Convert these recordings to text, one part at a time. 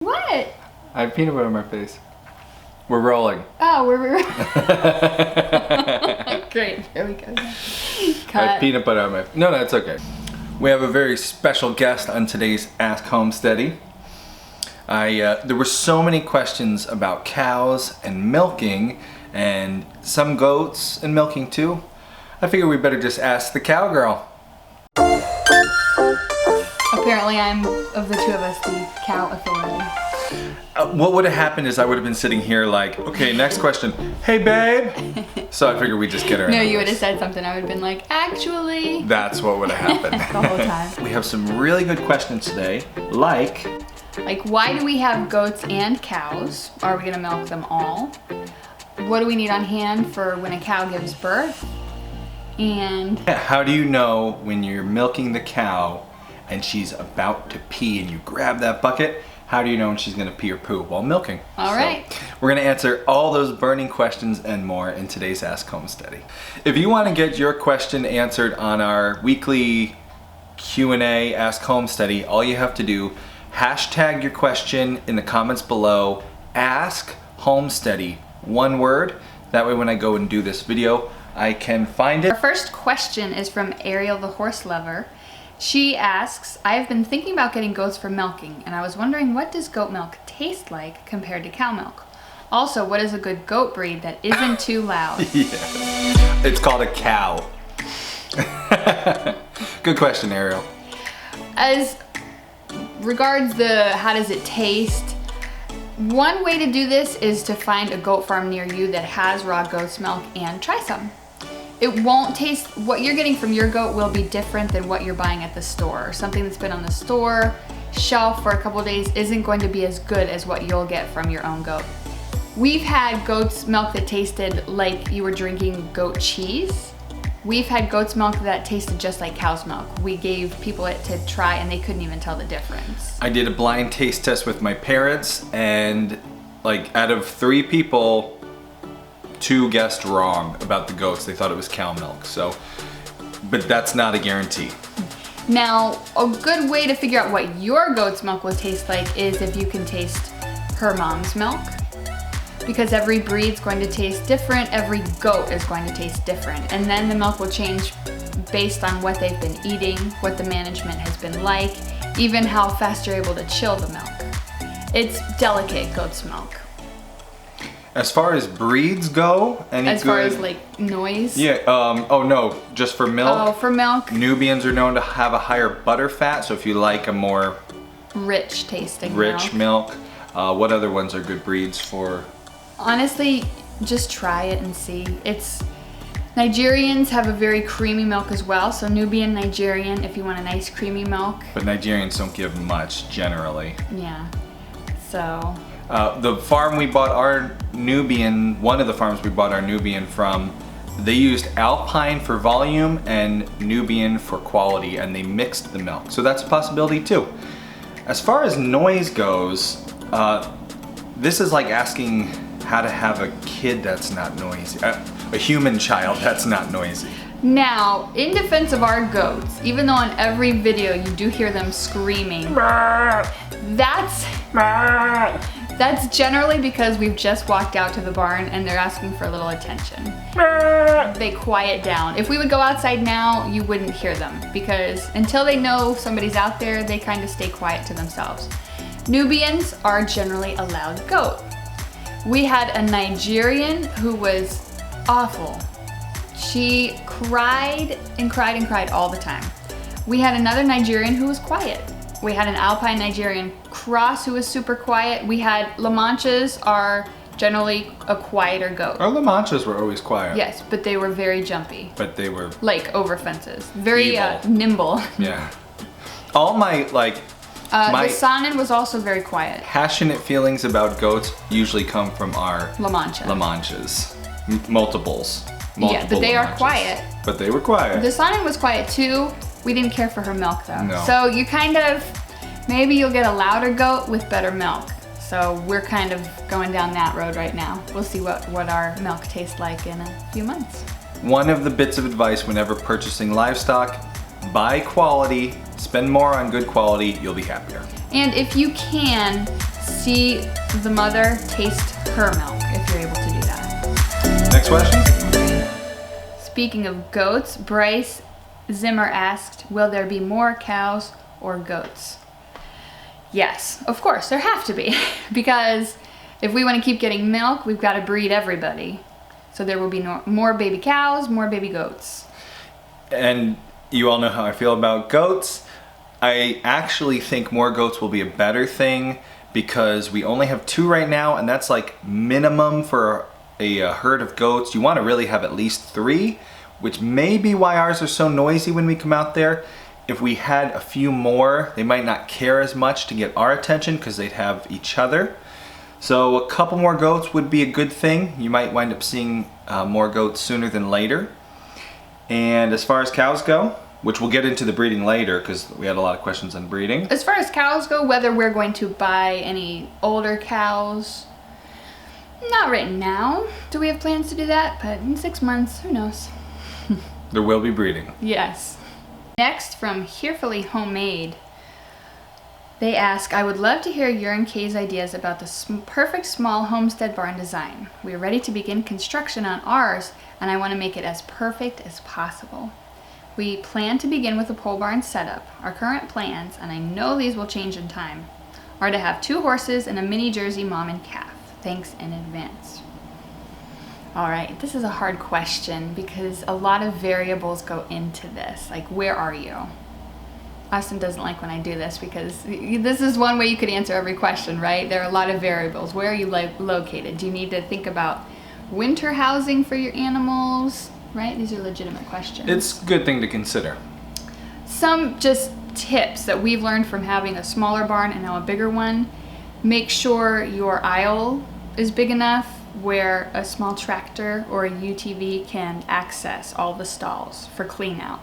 What? I have peanut butter on my face. We're rolling. Oh, we're great. There we go. I have peanut butter on my. No, that's okay. We have a very special guest on today's Ask Homesteady. There were so many questions about cows and milking, and some goats and milking too. I figured we better just ask the cowgirl. Apparently, I'm of the two of us the cow authority. What would have happened is I would have been sitting here like, okay, next question. Hey, babe. So I figured we'd just get her. No, you would have said something. I would have been like, actually. That's what would have happened. The whole time. We have some really good questions today, like why do we have goats and cows? Are we gonna milk them all? What do we need on hand for when a cow gives birth? And how do you know when you're milking the cow and she's about to pee and you grab that bucket? How do you know when she's gonna pee or poo while milking? All right. We're gonna answer all those burning questions and more in today's Ask Homesteady. If you wanna get your question answered on our weekly Q&A Ask Homesteady, all you have to do, hashtag your question in the comments below, Ask Homesteady, one word. That way when I go and do this video, I can find it. Our first question is from Ariel the horse lover. She asks, I've been thinking about getting goats for milking, and I was wondering, what does goat milk taste like compared to cow milk? Also, what is a good goat breed that isn't too loud? Yeah. It's called a cow. Good question, Ariel. As regards the how does it taste, one way to do this is to find a goat farm near you that has raw goat's milk and try some. It won't taste, what you're getting from your goat will be different than what you're buying at the store. Something that's been on the store shelf for a couple days isn't going to be as good as what you'll get from your own goat. We've had goat's milk that tasted like you were drinking goat cheese. We've had goat's milk that tasted just like cow's milk. We gave people it to try and they couldn't even tell the difference. I did a blind taste test with my parents, and like out of 3 people, 2 guessed wrong about the goats. They thought it was cow milk, so, but that's not a guarantee. Now, a good way to figure out what your goat's milk will taste like is if you can taste her mom's milk. Because every breed's going to taste different, every goat is going to taste different. And then the milk will change based on what they've been eating, what the management has been like, even how fast you're able to chill the milk. It's delicate, goat's milk. As far as breeds go, as far as like noise? Yeah, oh no, just for milk? Oh, for milk? Nubians are known to have a higher butter fat, so if you like a more rich tasting milk. What other ones are good breeds for? Honestly, just try it and see. Nigerians have a very creamy milk as well, so Nubian, Nigerian, if you want a nice creamy milk. But Nigerians don't give much, generally. Yeah, so. The farm we bought our Nubian, one of the farms we bought our Nubian from, they used Alpine for volume and Nubian for quality, and they mixed the milk. So that's a possibility too. As far as noise goes, this is like asking how to have a kid that's not noisy, a human child that's not noisy. Now, in defense of our goats, even though on every video you do hear them screaming, that's generally because we've just walked out to the barn and they're asking for a little attention. They quiet down. If we would go outside now, you wouldn't hear them because until they know somebody's out there, they kind of stay quiet to themselves. Nubians are generally a loud goat. We had a Nigerian who was awful. She cried and cried and cried all the time. We had another Nigerian who was quiet. We had an Alpine Nigerian cross who was super quiet. We had La Manchas are generally a quieter goat. Our La Manchas were always quiet. Yes, but they were very jumpy. But they were like over fences. Very nimble. Yeah. All my the Sanin was also very quiet. Passionate feelings about goats usually come from our La Manchas. Multiples. Yeah, but they are quiet. But they were quiet. The Sanin was quiet too. We didn't care for her milk though. No. So you kind of, maybe you'll get a louder goat with better milk. So we're kind of going down that road right now. We'll see what our milk tastes like in a few months. One of the bits of advice whenever purchasing livestock, buy quality, spend more on good quality, you'll be happier. And if you can, see the mother, taste her milk if you're able to do that. Next question. Speaking of goats, Bryce Zimmer asked, will there be more cows or goats? Yes, of course, there have to be. Because if we want to keep getting milk, we've got to breed everybody. So there will be more baby cows, more baby goats. And you all know how I feel about goats. I actually think more goats will be a better thing because we only have 2 right now, and that's like minimum for a herd of goats. You want to really have at least 3, which may be why ours are so noisy when we come out there. If we had a few more, they might not care as much to get our attention because they'd have each other. So a couple more goats would be a good thing. You might wind up seeing more goats sooner than later. And as far as cows go, which we'll get into the breeding later because we had a lot of questions on breeding. As far as cows go, whether we're going to buy any older cows, not right now. Do we have plans to do that? But in 6 months, who knows? There will be breeding. Yes. Next, from Herefully Homemade, they ask, I would love to hear your and Kay's ideas about the perfect small homestead barn design. We are ready to begin construction on ours, and I want to make it as perfect as possible. We plan to begin with a pole barn setup. Our current plans, and I know these will change in time, are to have 2 horses and a mini Jersey mom and calf. Thanks in advance. All right, this is a hard question because a lot of variables go into this. Like, where are you? Austin doesn't like when I do this because this is one way you could answer every question, right? There are a lot of variables. Where are you located? Do you need to think about winter housing for your animals? Right? These are legitimate questions. It's a good thing to consider. Some just tips that we've learned from having a smaller barn and now a bigger one. Make sure your aisle is big enough where a small tractor or a UTV can access all the stalls for clean out.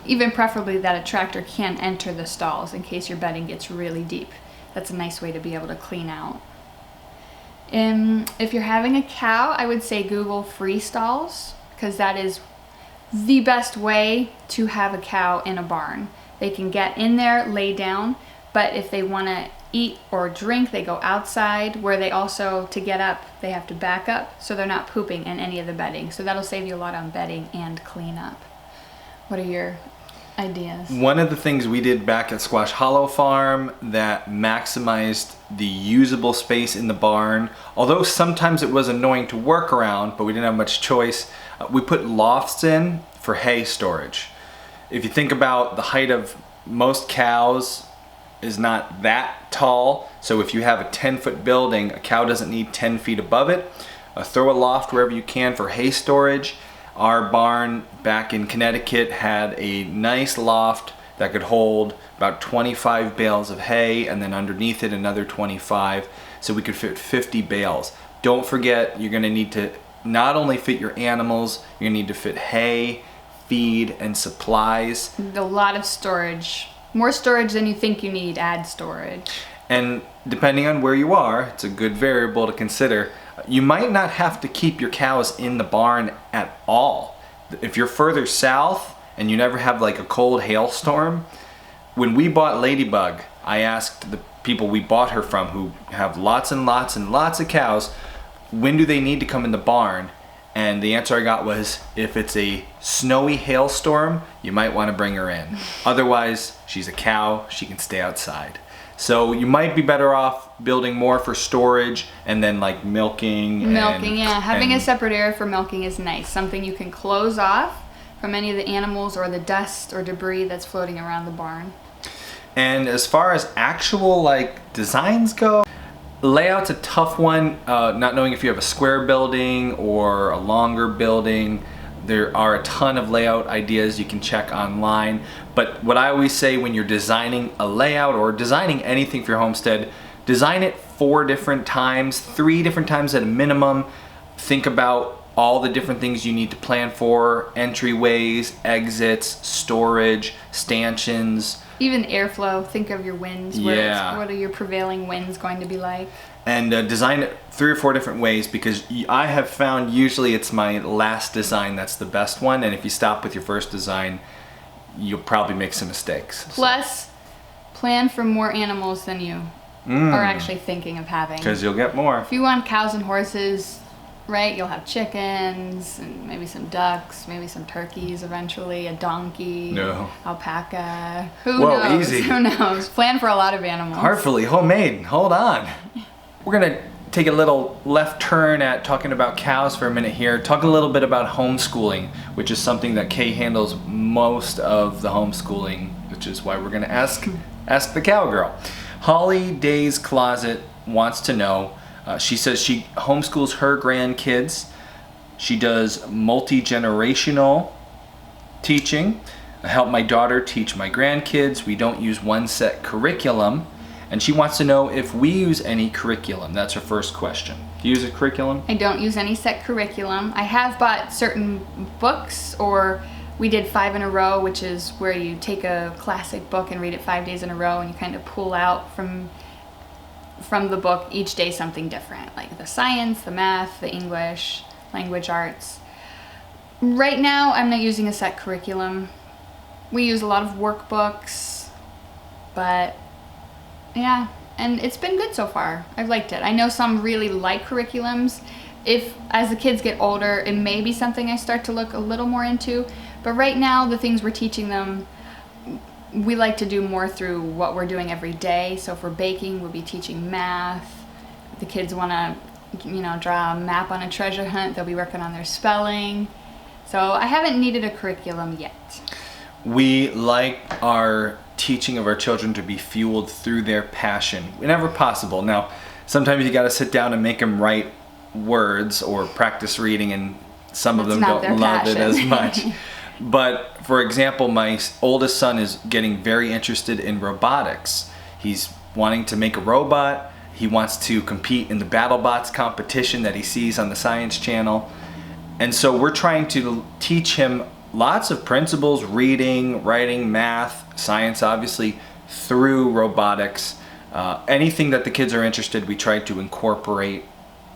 Even preferably that a tractor can enter the stalls in case your bedding gets really deep. That's a nice way to be able to clean out. If you're having a cow, I would say Google free stalls, because that is the best way to have a cow in a barn. They can get in there, lay down, but if they want to eat or drink, they go outside, where they also, to get up, they have to back up, so they're not pooping in any of the bedding. So that'll save you a lot on bedding and clean up. What are your ideas? One of the things we did back at Squash Hollow Farm that maximized the usable space in the barn, although sometimes it was annoying to work around, but we didn't have much choice, we put lofts in for hay storage. If you think about the height of most cows is not that tall, so if you have a 10-foot building, a cow doesn't need 10 feet above it. Throw a loft wherever you can for hay storage. Our barn back in Connecticut had a nice loft that could hold about 25 bales of hay, and then underneath it another 25, so we could fit 50 bales. Don't forget, you're going to need to not only fit your animals, you're going to need to fit hay, feed, and supplies. A lot of storage. More storage than you think you need. Add storage. And depending on where you are, it's a good variable to consider. You might not have to keep your cows in the barn at all. If you're further south and you never have like a cold hailstorm, when we bought Ladybug, I asked the people we bought her from who have lots and lots and lots of cows, when do they need to come in the barn? And the answer I got was, if it's a snowy hailstorm, you might want to bring her in. Otherwise, she's a cow, she can stay outside. So you might be better off building more for storage and then like milking. Milking, yeah. Having a separate area for milking is nice. Something you can close off from any of the animals or the dust or debris that's floating around the barn. And as far as actual like designs go, layout's a tough one, not knowing if you have a square building or a longer building. There are a ton of layout ideas you can check online, but what I always say when you're designing a layout or designing anything for your homestead, design it 4 different times, 3 different times at a minimum. Think about all the different things you need to plan for: entryways, exits, storage, stanchions. Even airflow. Think of your winds. Yeah. What are your prevailing winds going to be like? And design it 3 or 4 different ways, because I have found usually it's my last design that's the best one, and if you stop with your first design, you'll probably make some mistakes. Plus, plan for more animals than you are actually thinking of having. Because you'll get more. If you want cows and horses, right, you'll have chickens and maybe some ducks, maybe some turkeys eventually, a donkey, alpaca. Who knows? Easy. Who knows? Plan for a lot of animals. Heartfully homemade. Hold on. We're going to take a little left turn at talking about cows for a minute here. Talk a little bit about homeschooling, which is something that Kay handles most of the homeschooling, which is why we're going to ask the cowgirl. Holly Day's Closet wants to know, she says she homeschools her grandkids. She does multi-generational teaching. I help my daughter teach my grandkids. We don't use one set curriculum. And she wants to know if we use any curriculum. That's her first question. Do you use a curriculum? I don't use any set curriculum. I have bought certain books, or we did 5 in a row, which is where you take a classic book and read it 5 days in a row, and you kind of pull out from the book each day something different, like the science, the math, the English, language arts. Right now, I'm not using a set curriculum. We use a lot of workbooks, but yeah, and it's been good so far. I've liked it. I know some really like curriculums. If, as the kids get older, it may be something I start to look a little more into, but right now, the things we're teaching them, we like to do more through what we're doing every day. So for baking, we'll be teaching math. If the kids want to, draw a map on a treasure hunt, they'll be working on their spelling. So I haven't needed a curriculum yet. We like our teaching of our children to be fueled through their passion whenever possible. Now, sometimes you got to sit down and make them write words or practice reading, and some of them don't love it as much. But for example, my oldest son is getting very interested in robotics. He's wanting to make a robot. He wants to compete in the BattleBots competition that he sees on the Science Channel. And so we're trying to teach him lots of principles, reading, writing, math, science, obviously, through robotics. Anything that the kids are interested, we try to incorporate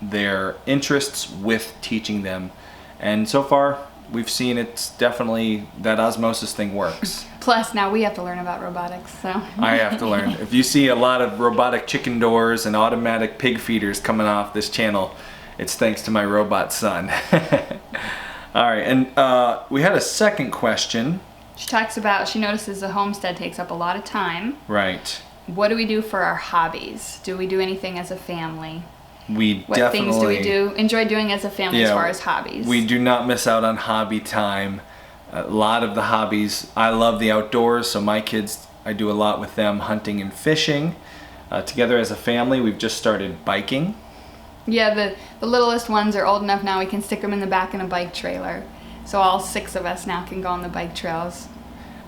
their interests with teaching them. And so far, we've seen it's definitely, that osmosis thing works. Plus, now we have to learn about robotics, so. I have to learn. If you see a lot of robotic chicken doors and automatic pig feeders coming off this channel, it's thanks to my robot son. All right, and we had a second question. She notices the homestead takes up a lot of time. Right. What do we do for our hobbies? Do we do anything as a family? What things do we enjoy doing as a family as far as hobbies? We do not miss out on hobby time. A lot of the hobbies, I love the outdoors, so my kids, I do a lot with them, hunting and fishing. Together as a family, we've just started biking. Yeah, the littlest ones are old enough now we can stick them in the back in a bike trailer. So all 6 of us now can go on the bike trails.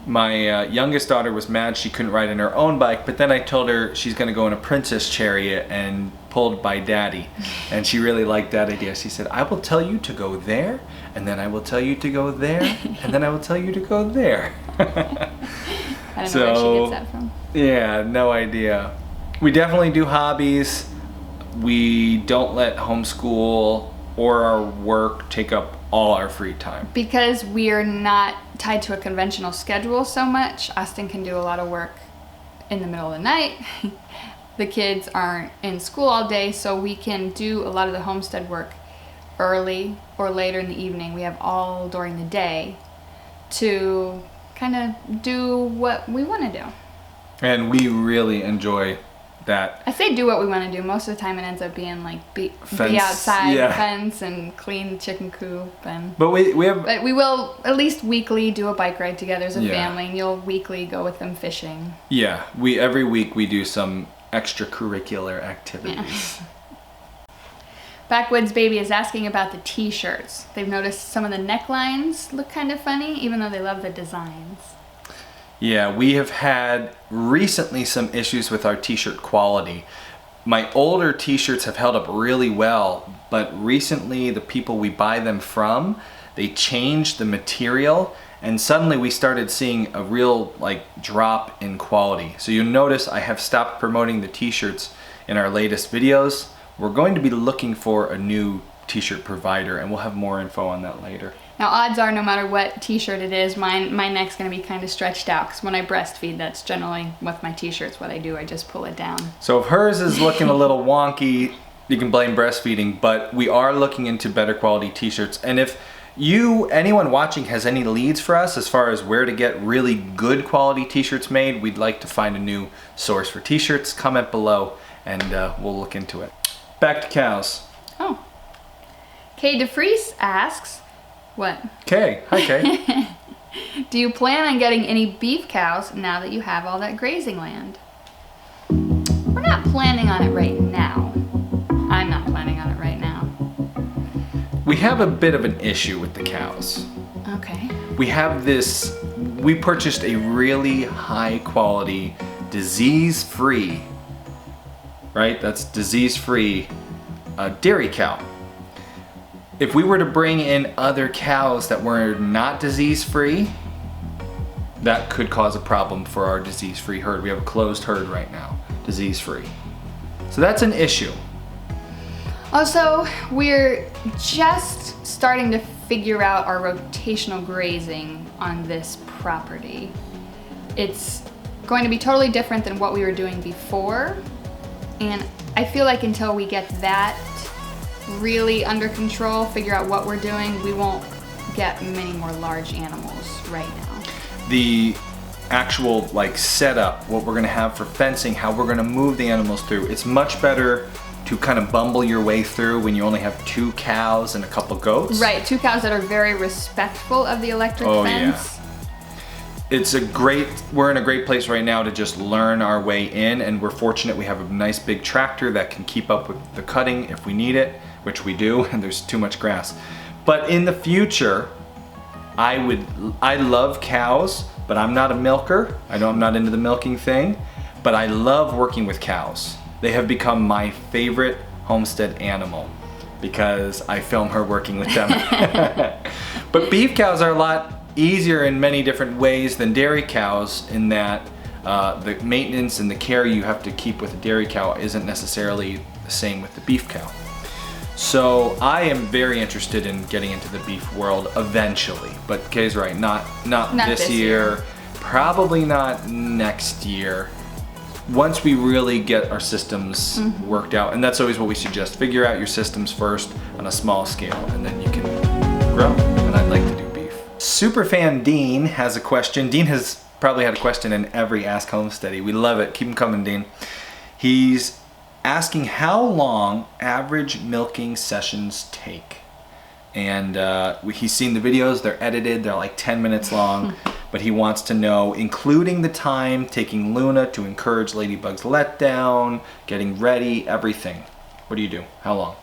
My youngest daughter was mad she couldn't ride in her own bike, but then I told her she's going to go in a princess chariot and pulled by daddy. And she really liked that idea. She said, I will tell you to go there, and then I will tell you to go there, and then I will tell you to go there. I don't know where she gets that from. Yeah, no idea. We definitely do hobbies. We don't let homeschool or our work take up all our free time. Because we are not tied to a conventional schedule so much, Austin can do a lot of work in the middle of the night. The kids aren't in school all day, so we can do a lot of the homestead work early or later in the evening. We have all during the day to kind of do what we want to do. And we really enjoy that. I say do what we want to do. Most of the time it ends up being like be outside, fence, and clean the chicken coop. But we will at least weekly do a bike ride together as a family, and you'll weekly go with them fishing. Yeah, every week we do some extracurricular activities. Yeah. Backwoods Baby is asking about the T-shirts. They've noticed some of the necklines look kind of funny, even though they love the designs. Yeah, we have had recently some issues with our t-shirt quality. My older t-shirts have held up really well, but recently the people we buy them from, they changed the material, and suddenly we started seeing a real drop in quality. So you'll notice I have stopped promoting the t-shirts in our latest videos. We're going to be looking for a new t-shirt provider, and we'll have more info on that later. Now odds are no matter what t-shirt it is, my neck's gonna be kind of stretched out because when I breastfeed, that's generally with my t-shirts what I do, I just pull it down. So if hers is looking a little wonky, you can blame breastfeeding, but we are looking into better quality t-shirts. And if anyone watching has any leads for us as far as where to get really good quality t-shirts made, we'd like to find a new source for t-shirts, comment below and we'll look into it. Back to cows. Oh. Kay DeFries asks, what? Kay, hi Kay. Do you plan on getting any beef cows now that you have all that grazing land? We're not planning on it right now. I'm not planning on it right now. We have a bit of an issue with the cows. Okay. We purchased a really high quality, disease-free, right? That's disease-free dairy cow. If we were to bring in other cows that were not disease-free, that could cause a problem for our disease-free herd. We have a closed herd right now, disease-free. So that's an issue. Also, we're just starting to figure out our rotational grazing on this property. It's going to be totally different than what we were doing before, and I feel like until we get that really under control, figure out what we're doing, we won't get many more large animals right now. The actual setup, what we're gonna have for fencing, how we're gonna move the animals through, it's much better to kind of bumble your way through when you only have 2 cows and a couple goats. Right, 2 cows that are very respectful of the electric fence. Yeah. We're in a great place right now to just learn our way in, and we're fortunate we have a nice big tractor that can keep up with the cutting if we need it, which we do, and there's too much grass. But in the future, I love cows, but I'm not a milker. I'm not into the milking thing, but I love working with cows. They have become my favorite homestead animal because I film her working with them. But beef cows are a lot easier in many different ways than dairy cows in that the maintenance and the care you have to keep with a dairy cow isn't necessarily the same with the beef cow. So I am very interested in getting into the beef world eventually, but Kay's right, not this year, probably not next year. Once we really get our systems worked out, and that's always what we suggest, figure out your systems first on a small scale, and then you can grow, and I'd like to do beef. Superfan Dean has a question. Dean has probably had a question in every Ask Homesteady. We love it. Keep them coming, Dean. He's asking how long average milking sessions take. And he's seen the videos, they're edited, they're like 10 minutes long, but he wants to know, including the time taking Luna to encourage Ladybug's letdown, getting ready, everything. What do you do? How long?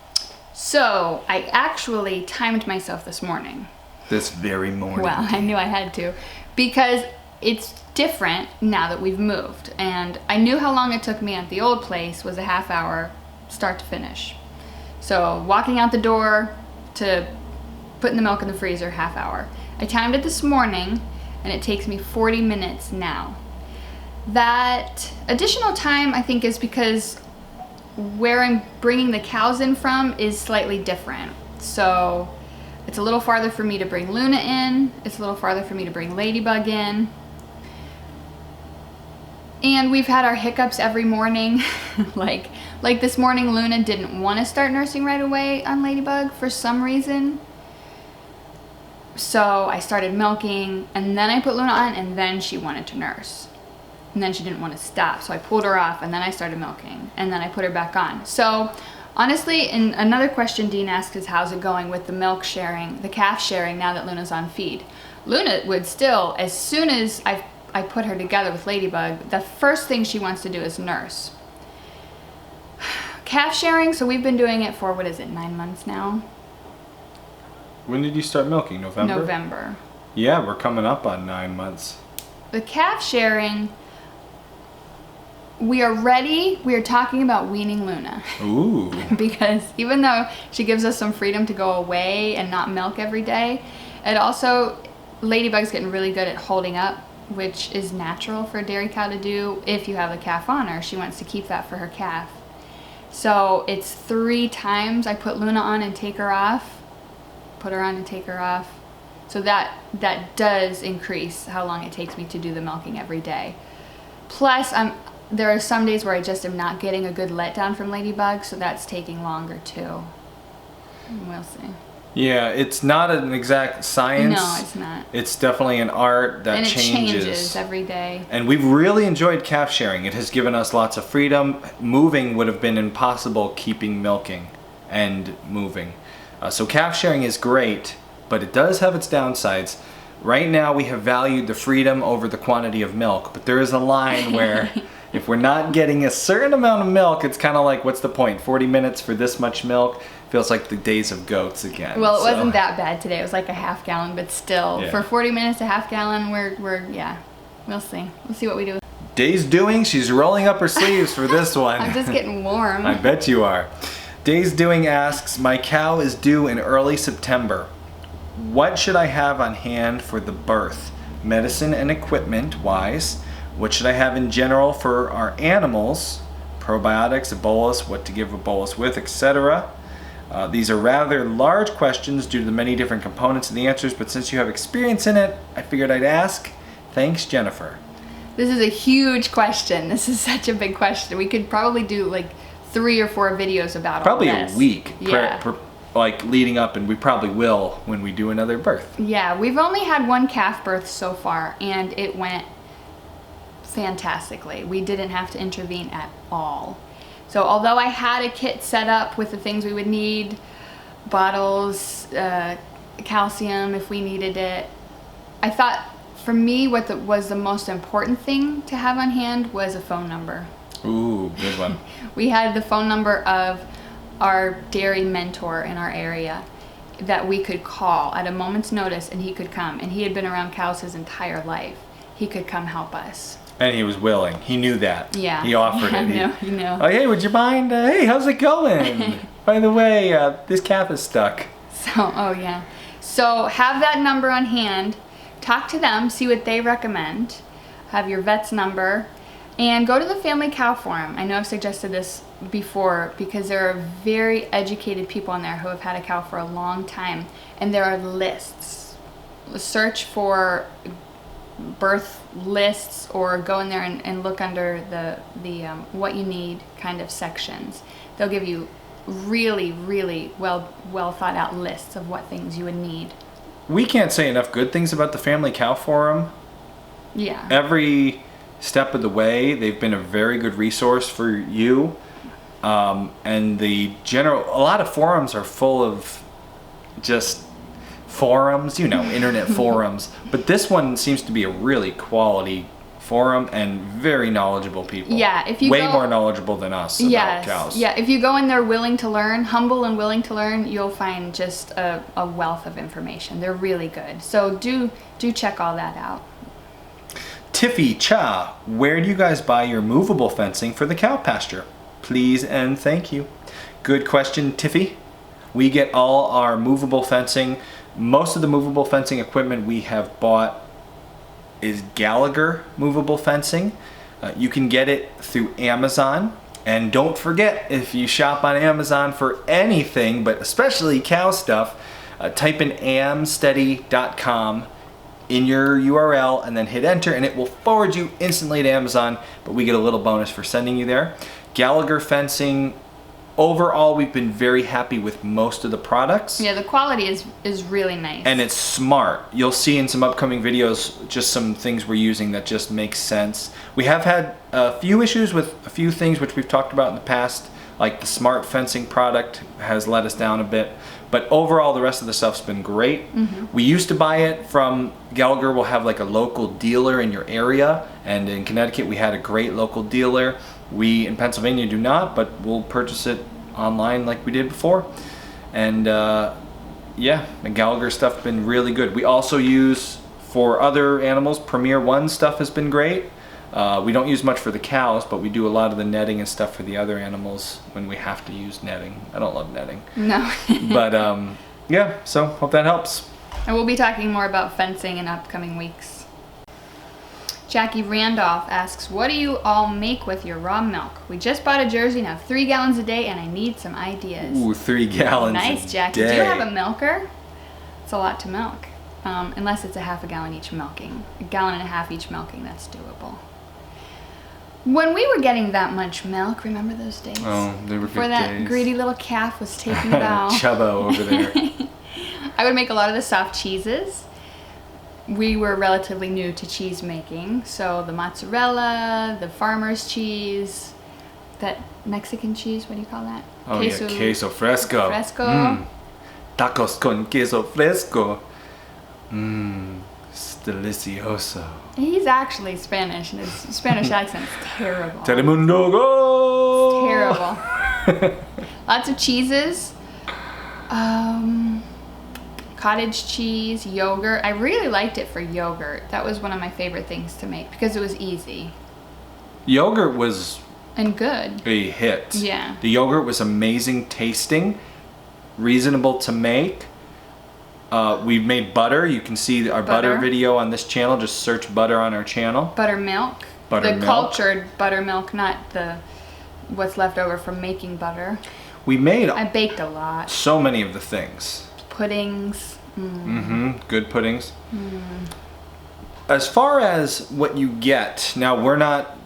So, I actually timed myself this morning. This very morning. Well, I knew I had to, because it's different now that we've moved, and I knew how long it took me at the old place was a half hour start to finish. So walking out the door to putting the milk in the freezer, half hour. I timed it this morning and it takes me 40 minutes now. That additional time I think is because where I'm bringing the cows in from is slightly different. So it's a little farther for me to bring Luna in, it's a little farther for me to bring Ladybug in. And we've had our hiccups every morning. like this morning, Luna didn't want to start nursing right away on Ladybug for some reason. So I started milking, and then I put Luna on, and then she wanted to nurse. And then she didn't want to stop, so I pulled her off, and then I started milking, and then I put her back on. So honestly, and another question Dean asked is how's it going with the milk sharing, the calf sharing now that Luna's on feed? Luna would still, as soon as I put her together with Ladybug, the first thing she wants to do is nurse. Calf sharing, so we've been doing it for, 9 months now? When did you start milking? November? November. Yeah, we're coming up on 9 months. The calf sharing, we are ready. We are talking about weaning Luna. Ooh. Because even though she gives us some freedom to go away and not milk every day, it also, Ladybug's getting really good at holding up, which is natural for a dairy cow to do if you have a calf on her. She wants to keep that for her calf. So it's 3 times I put Luna on and take her off, put her on and take her off. So that does increase how long it takes me to do the milking every day. Plus, there are some days where I just am not getting a good letdown from Ladybug, so that's taking longer too. We'll see. Yeah, it's not an exact science. No, it's not. It's definitely an art that and it changes. every day. And we've really enjoyed calf sharing. It has given us lots of freedom. Moving would have been impossible keeping milking and moving. So calf sharing is great, but it does have its downsides. Right now we have valued the freedom over the quantity of milk, but there is a line where if we're not getting a certain amount of milk, it's kind of like, what's the point? 40 minutes for this much milk? Feels like the days of goats again. Well, it wasn't that bad today. It was like a half gallon, but still, Yeah. for 40 minutes, a half gallon, we'll see. We'll see what we do. Day's doing, she's rolling up her sleeves for this one. I'm just getting warm. I bet you are. Day's Doing asks, my cow is due in early September. What should I have on hand for the birth? Medicine and equipment wise. What should I have in general for our animals? Probiotics, a bolus, what to give a bolus with, etc. These are rather large questions due to the many different components of the answers, but since you have experience in it, I figured I'd ask. Thanks, Jennifer. This is a huge question. This is such a big question. We could probably do like 3 or 4 videos about Probably all this. a week, Yeah. like leading up, and we probably will when we do another birth. Yeah, we've only had 1 calf birth so far, and it went fantastically. We didn't have to intervene at all. So although I had a kit set up with the things we would need, bottles, calcium if we needed it, I thought for me what was the most important thing to have on hand was a phone number. Ooh, good one. We had the phone number of our dairy mentor in our area that we could call at a moment's notice, and he could come. And he had been around cows his entire life. He could come help us. And he was willing. He knew that. Yeah. He offered it. He knew. Oh, hey, would you mind? Hey, how's it going? By the way, this calf is stuck. So have that number on hand. Talk to them. See what they recommend. Have your vet's number. And go to the Family Cow Forum. I know I've suggested this before because there are very educated people on there who have had a cow for a long time. And there are lists. Search for birth lists or go in there and look under the what you need kind of sections. They'll give you really, really well thought out lists of what things you would need. We can't say enough good things about the Family Cow Forum. Yeah. Every step of the way, they've been a very good resource for you. And a lot of forums are full of just forums, internet forums. But this one seems to be a really quality forum and very knowledgeable people. Yeah, if you way more knowledgeable than us about cows. Yeah, if you go in there willing to learn, humble and willing to learn, you'll find just a wealth of information. They're really good. So do check all that out. Tiffy Cha, where do you guys buy your movable fencing for the cow pasture? Please and thank you. Good question, Tiffy. We get all our movable fencing. Most of the movable fencing equipment we have bought is Gallagher movable fencing. You can get it through Amazon. And don't forget, if you shop on Amazon for anything, but especially cow stuff, type in amsteady.com in your URL and then hit enter, and it will forward you instantly to Amazon, but we get a little bonus for sending you there. Gallagher fencing, overall we've been very happy with most of the products. Yeah, the quality is really nice. And it's smart. You'll see in some upcoming videos just some things we're using that just make sense. We have had a few issues with a few things which we've talked about in the past, like the smart fencing product has let us down a bit. But overall, the rest of the stuff's been great. Mm-hmm. We used to buy it from Gallagher. Will have like a local dealer in your area, and in Connecticut we had a great local dealer. We in Pennsylvania do not, but we'll purchase it online like we did before. And the Gallagher stuff's been really good. We also use for other animals. Premier One stuff has been great. We don't use much for the cows, but we do a lot of the netting and stuff for the other animals when we have to use netting. I don't love netting. No. But so hope that helps. And we'll be talking more about fencing in upcoming weeks. Jackie Randolph asks, what do you all make with your raw milk? We just bought a Jersey and have 3 gallons a day, and I need some ideas. Ooh, 3 gallons Nice, a Jackie. day. Do you have a milker? It's a lot to milk. unless it's a half a gallon each milking. A gallon and a half each milking, that's doable. When we were getting that much milk, remember those days? Oh, they were Before good that days. greedy little calf was taking it out. Chubbo over there. I would make a lot of the soft cheeses. We were relatively new to cheese making, so the mozzarella, the farmer's cheese, that Mexican cheese, what do you call that? Oh yeah, queso fresco. Tacos con queso fresco. It's delicioso. He's actually Spanish, and his Spanish accent's terrible. Telemundo go! Terrible. Lots of cheeses. Cottage cheese, yogurt. I really liked it for yogurt. That was one of my favorite things to make because it was easy. Yogurt was and good. A hit. Yeah. The yogurt was amazing tasting, reasonable to make. We've made butter. You can see our butter video on this channel. Just search butter on our channel. Buttermilk. The cultured buttermilk, not the what's left over from making butter. I baked a lot. So many of the things. Puddings. Good puddings. As far as what you get, now we're not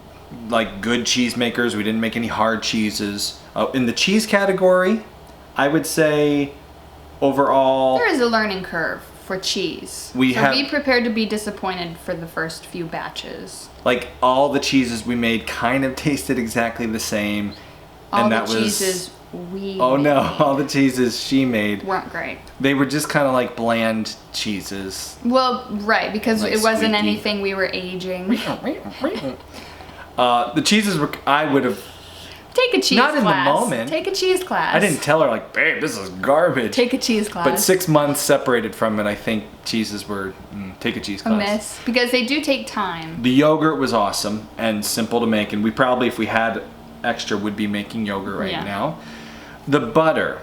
like good cheese makers. We didn't make any hard cheeses. In the cheese category, I would say overall there is a learning curve for cheese. Be prepared to be disappointed for the first few batches. Like all the cheeses we made kind of tasted exactly the same. All the cheeses we made. All the cheeses she made weren't great. They were just kind of like bland cheeses. Well, right, because like it wasn't squeaky. Anything we were aging. The cheeses were, I would have. Take a cheese class. Not in the moment. Take a cheese class. I didn't tell her like, babe, this is garbage. Take a cheese class. But 6 months separated from it, I think cheeses were, take a cheese class. A miss, because they do take time. The yogurt was awesome and simple to make, and we probably, if we had extra, would be making yogurt right now. The butter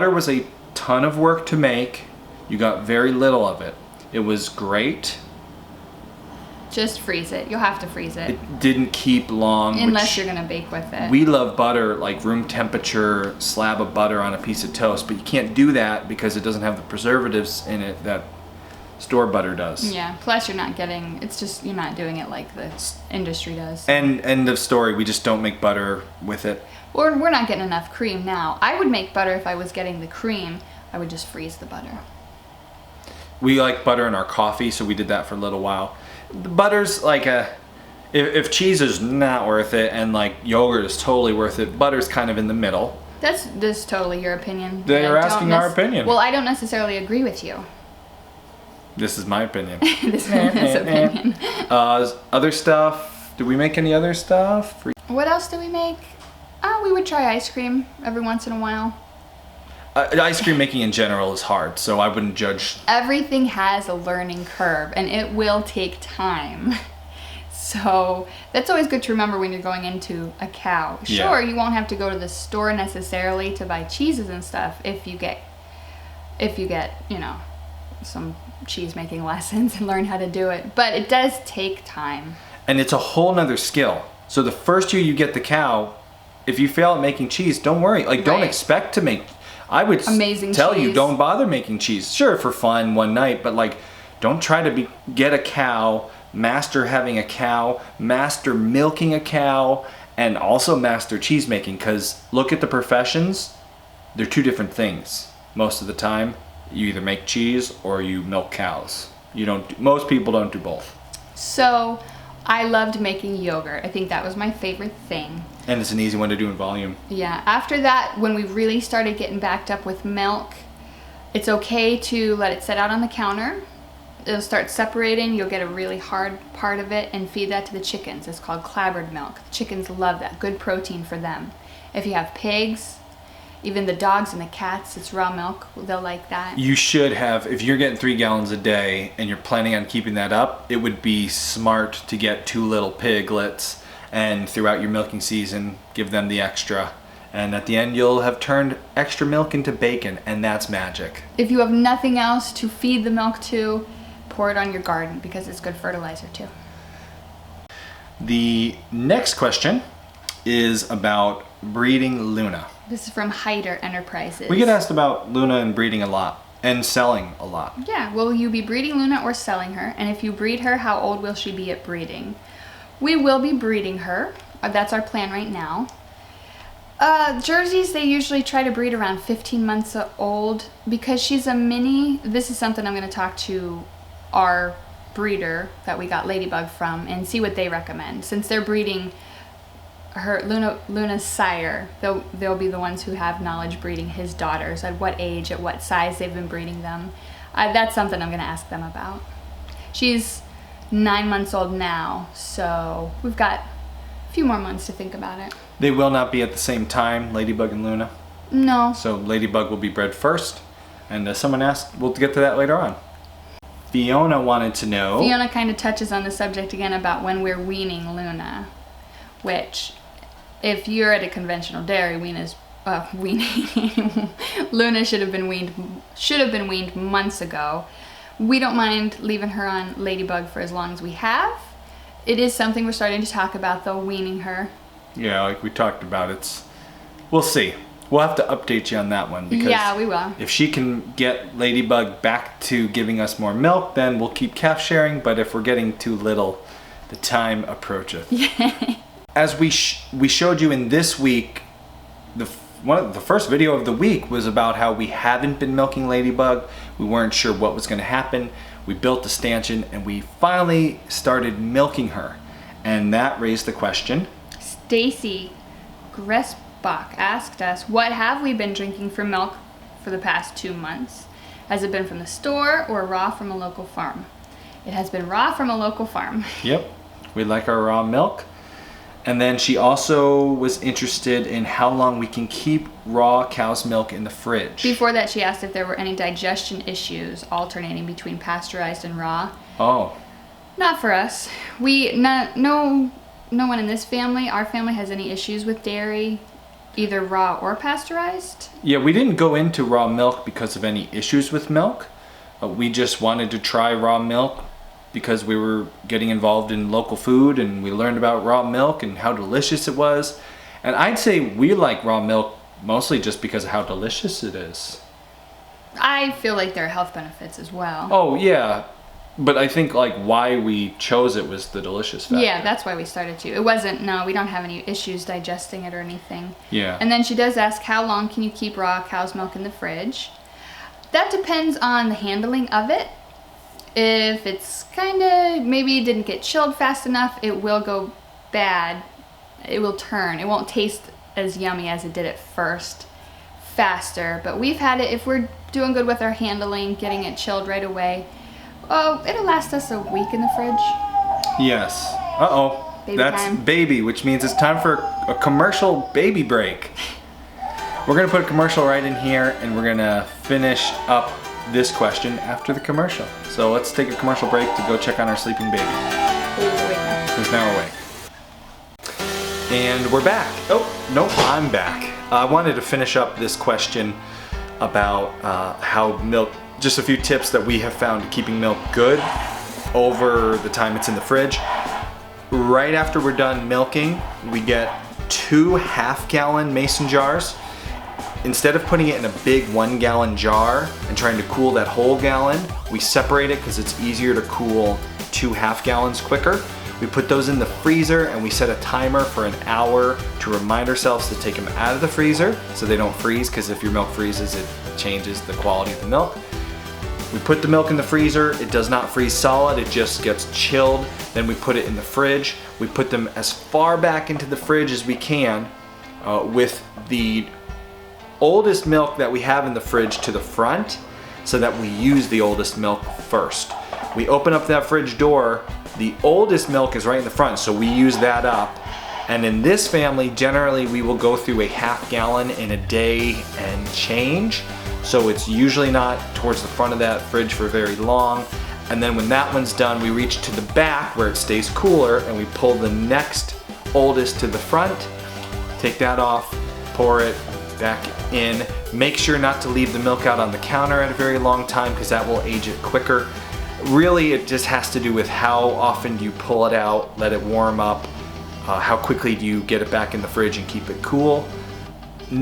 was a ton of work to make. You got very little of it. It was great. Just freeze it. You'll have to freeze it. It didn't keep long. Unless you're gonna bake with it. We love butter, like room temperature slab of butter on a piece of toast, but you can't do that because it doesn't have the preservatives in it that store butter does. Yeah, plus you're not doing it like the industry does. And end of story, we just don't make butter with it. Or we're not getting enough cream now. I would make butter if I was getting the cream. I would just freeze the butter. We like butter in our coffee, so we did that for a little while. The butter's like if cheese is not worth it and like yogurt is totally worth it, butter's kind of in the middle. This is totally your opinion. They're asking our opinion. Well, I don't necessarily agree with you. This is my opinion. This is his opinion. Other stuff. Did we make any other stuff? What else did we make? We would try ice cream every once in a while. Ice cream making in general is hard, so I wouldn't judge. Everything has a learning curve, and it will take time. So that's always good to remember when you're going into a cow. Sure, you won't have to go to the store necessarily to buy cheeses and stuff if you get, some cheese making lessons and learn how to do it. But it does take time. And it's a whole nother skill. So the first year you get the cow, if you fail at making cheese, don't worry. Don't expect to make. I would tell you, don't bother making cheese. Sure, for fun one night, but like, don't try to get a cow, master having a cow, master milking a cow, and also master cheese making. Because look at the professions; they're two different things. Most of the time, you either make cheese or you milk cows. Most people don't do both. So, I loved making yogurt. I think that was my favorite thing. And it's an easy one to do in volume. Yeah. After that, when we really started getting backed up with milk, it's okay to let it set out on the counter. It'll start separating. You'll get a really hard part of it and feed that to the chickens. It's called clabbered milk. The chickens love that. Good protein for them. If you have pigs, even the dogs and the cats, it's raw milk. They'll like that. You should have, if you're getting 3 gallons a day and you're planning on keeping that up, it would be smart to get 2 little piglets and throughout your milking season, give them the extra. And at the end, you'll have turned extra milk into bacon, and that's magic. If you have nothing else to feed the milk to, pour it on your garden because it's good fertilizer too. The next question is about breeding Luna. This is from Hyder Enterprises. We get asked about Luna and breeding a lot. And selling a lot. Yeah, will you be breeding Luna or selling her? And if you breed her, how old will she be at breeding? We will be breeding her. That's our plan right now. Jerseys, they usually try to breed around 15 months old. Because she's a mini, this is something I'm going to talk to our breeder that we got Ladybug from and see what they recommend. Since they're breeding her Luna's sire, they'll be the ones who have knowledge breeding his daughters, at what age, at what size they've been breeding them. That's something I'm going to ask them about. She's 9 months old now, so we've got a few more months to think about it. They will not be at the same time, Ladybug and Luna. No. So Ladybug will be bred first, and someone asked, we'll get to that later on. Fiona wanted to know. Fiona kind of touches on the subject again about when we're weaning Luna, which, if you're at a conventional dairy, weaning Luna should have been weaned months ago. We don't mind leaving her on Ladybug for as long as we have. It is something we're starting to talk about, though, weaning her. Yeah, like we talked about, we'll see. We'll have to update you on that one, because yeah, we will. If she can get Ladybug back to giving us more milk, then we'll keep calf sharing, but if we're getting too little, the time approacheth. As we showed you in this week, the first video of the week was about how we haven't been milking Ladybug. We weren't sure what was going to happen. We built the stanchion and we finally started milking her. And that raised the question. Stacy Gressbach asked us, what have we been drinking for milk for the past 2 months? Has it been from the store or raw from a local farm? It has been raw from a local farm. Yep, we like our raw milk. And then she also was interested in how long we can keep raw cow's milk in the fridge. Before that, she asked if there were any digestion issues alternating between pasteurized and raw. Oh. Not for us. No one in this family, our family, has any issues with dairy, either raw or pasteurized. Yeah, we didn't go into raw milk because of any issues with milk. We just wanted to try raw milk because we were getting involved in local food and we learned about raw milk and how delicious it was. And I'd say we like raw milk mostly just because of how delicious it is. I feel like there are health benefits as well. Oh yeah, but I think like why we chose it was the delicious factor. Yeah, that's why we started to. It wasn't, no, we don't have any issues digesting it or anything. Yeah. And then she does ask, how long can you keep raw cow's milk in the fridge? That depends on the handling of it. If it's kind of, maybe didn't get chilled fast enough, it will go bad. It will turn. It won't taste as yummy as it did at first, faster. But we've had it, if we're doing good with our handling, getting it chilled right away, oh, it'll last us a week in the fridge. Yes. Uh-oh. Baby That's time. baby, which means it's time for a commercial baby break. We're going to put a commercial right in here and we're going to finish up this question after the commercial. So let's take a commercial break to go check on our sleeping baby. Who's now awake. And we're back. Oh, no, I'm back. I wanted to finish up this question about how milk, just a few tips that we have found keeping milk good over the time it's in the fridge. Right after we're done milking, we get 2 half-gallon mason jars. Instead of putting it in a big 1-gallon jar and trying to cool that whole gallon, we separate it because it's easier to cool 2 half-gallons quicker. We put those in the freezer and we set a timer for an hour to remind ourselves to take them out of the freezer so they don't freeze, because if your milk freezes, it changes the quality of the milk. We put the milk in the freezer. It does not freeze solid, it just gets chilled. Then we put it in the fridge. We put them as far back into the fridge as we can with the oldest milk that we have in the fridge to the front, so that we use the oldest milk first. We open up that fridge door, the oldest milk is right in the front, so we use that up. And in this family, generally we will go through a half-gallon in a day and change. So it's usually not towards the front of that fridge for very long. And then when that one's done, we reach to the back where it stays cooler and we pull the next oldest to the front, take that off, pour it back in. Make sure not to leave the milk out on the counter at a very long time because that will age it quicker. Really, it just has to do with how often do you pull it out, let it warm up, how quickly do you get it back in the fridge and keep it cool.